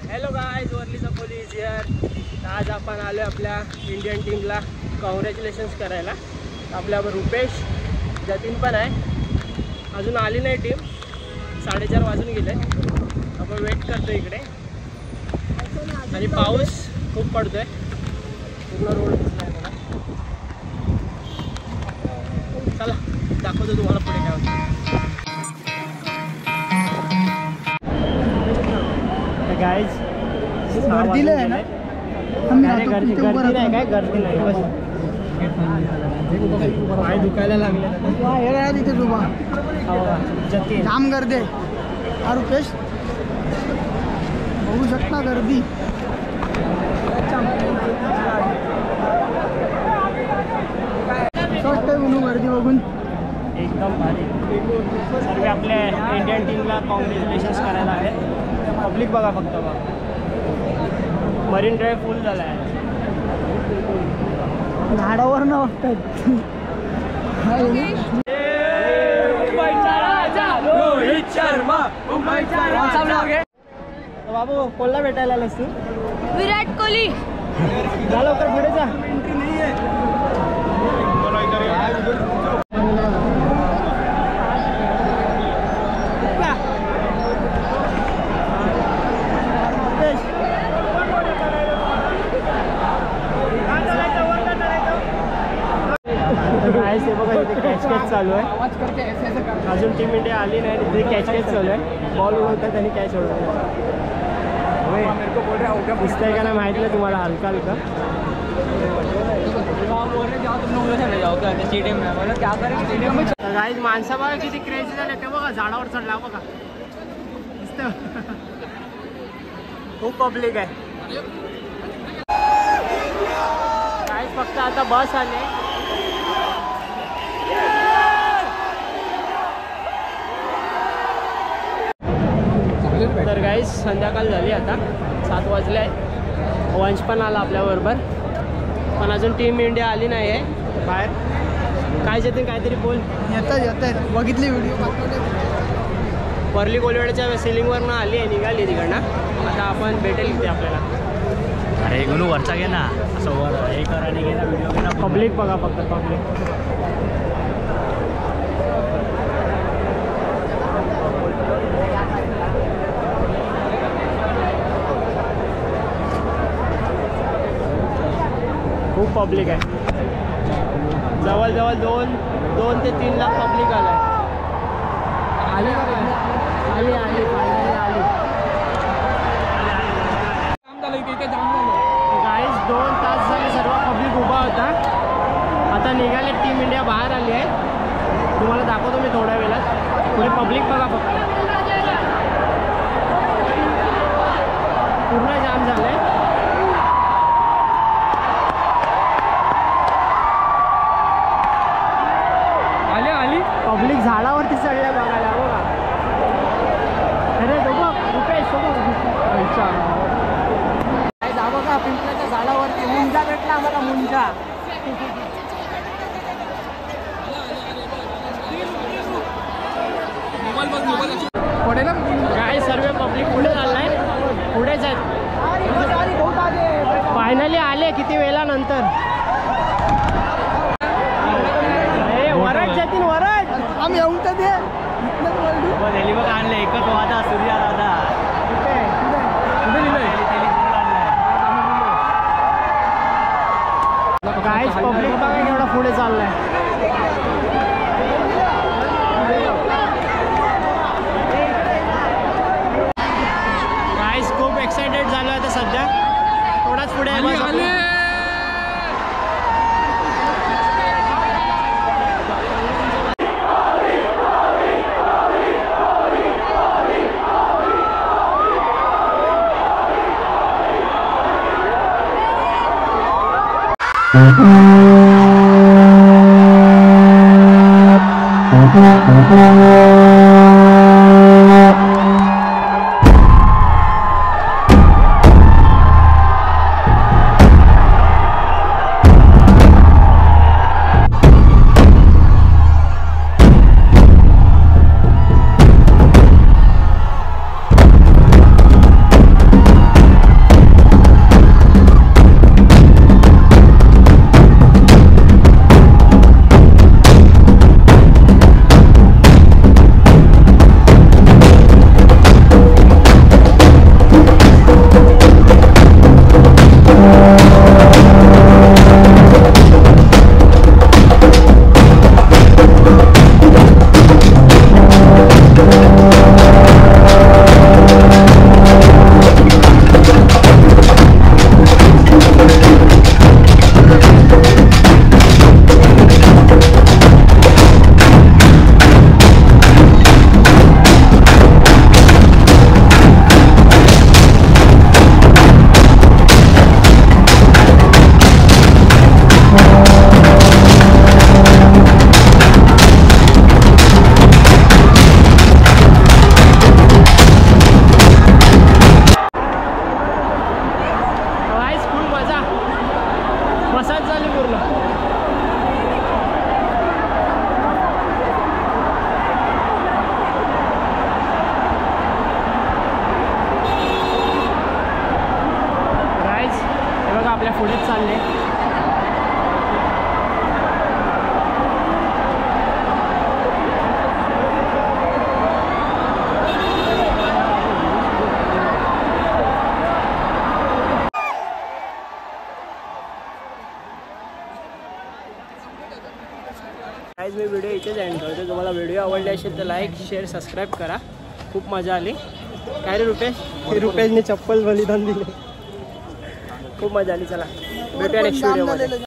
Hello guys, वर्लीचा police here. आज आपण आलो आपल्या इंडियन टीमला कॉंग्रॅच्युलेशन्स करायला। आपल्यावर रुपेश, जतीन पण आहे। अजून आली नाही टीम, 4:30 वाजून गेले। आपण वेट करतो इकडे आणि पाऊस खूप पडतोय, पूर्ण रोड दिसलाय मला। चला दाखवतो तुम्हाला पुढे काय होतं। गाइस गर्दी आहे ना, गर्दी नाही काय, गर्दी नाही, बस पाय दुखायला लागले तिथे उभा जतीन। जाम गर्दी आहे हा रुपेश, बघू शकता गर्दी। म्हणून गर्दी बघून एकदम भारी। सर्व आपल्या इंडियन टीमला कॉंग्रॅच्युलेशन्स करायला आहे। पब्लिक बघा फक्त बघा, मरीन ड्राईव्ह फुल झाला आहे। झाडावर न बघतात। रोहित शर्मा बाबू, कोणला भेटायला आलास तू? विराट कोहली। जा लवकर पुढे जा। बघा इथे कॅच चालू आहे। अजून टीम इंडिया आली नाही, तिथे कॅच चालू आहे। बॉल उडवतात आणि कॅच उडवतात। दिसतंय का नाही माहित नाही तुम्हाला, हलका हलका। गाइस माणसं बघा किती क्रेझी झाले ते बघा, झाडावर चढला बघा, दिसतं खूप पब्लिक आहे। गाइस फक्त आता बस आले। तर गाइस संध्याकाळ झाली, आता 7 वाजले आहे। वंश पण आला आपल्याबरोबर, पण अजून टीम इंडिया आली नाही आहे बाहेर। काय जतीन काहीतरी बोल। येतात बघितली व्हिडिओ, वर्ली कोलवेड्याच्या सिलिंगवरनं आली आहे, निघाली तिकडनं। आता आपण भेटेल इथे आपल्याला। अरे गुनू वरचा घे ना, असं वर हे कर आणि घे ना व्हिडिओ घे ना। पब्लिक बघा फक्त, पब्लिक खूप पब्लिक आहे। जवळजवळ 2 ते 3 लाख पब्लिक आलाय। आली आली आली आली गाइस 2 तास झाले सर्व पब्लिक उभा होता। आता निघाले, टीम इंडिया बाहेर आली आहे। तुम्हाला दाखवतो मी थोड्या वेळात। पुढे पब्लिक बघा फक्त, पूर्ण जाम झालंय। पब्लिक झाडावरती चढल्या बघायला बघा। अरे बघा रुपेश, बघा जा बघा, पिंपळाच्या झाडावरती मुंजा भेटला आम्हाला, मुंजा। काय सर्व पब्लिक पुढे चाललाय, पुढेच आहेत। फायनली आले किती वेळानंतर। वरड जतीन, वरड आम्ही येऊन तर दे। बघ आणलं एकच वादा, सूर्या दादा गाइस पब्लिक बघा केवढा पुढे चाललाय। गाइस खूप एक्साइटेड झालो आता सध्या, थोडाच पुढे आहे। गाईज मी व्हिडिओ इथेच एंड करतो. तुम्हाला व्हिडिओ आवडले असेल तर लाईक शेअर सबस्क्राईब करा. खूप मजा आली. काय रे रुपेश? रुपेशने चप्पल बलिदान दिले. खूप मजा आली. चला भेटूया नेक्स्ट व्हिडिओमध्ये.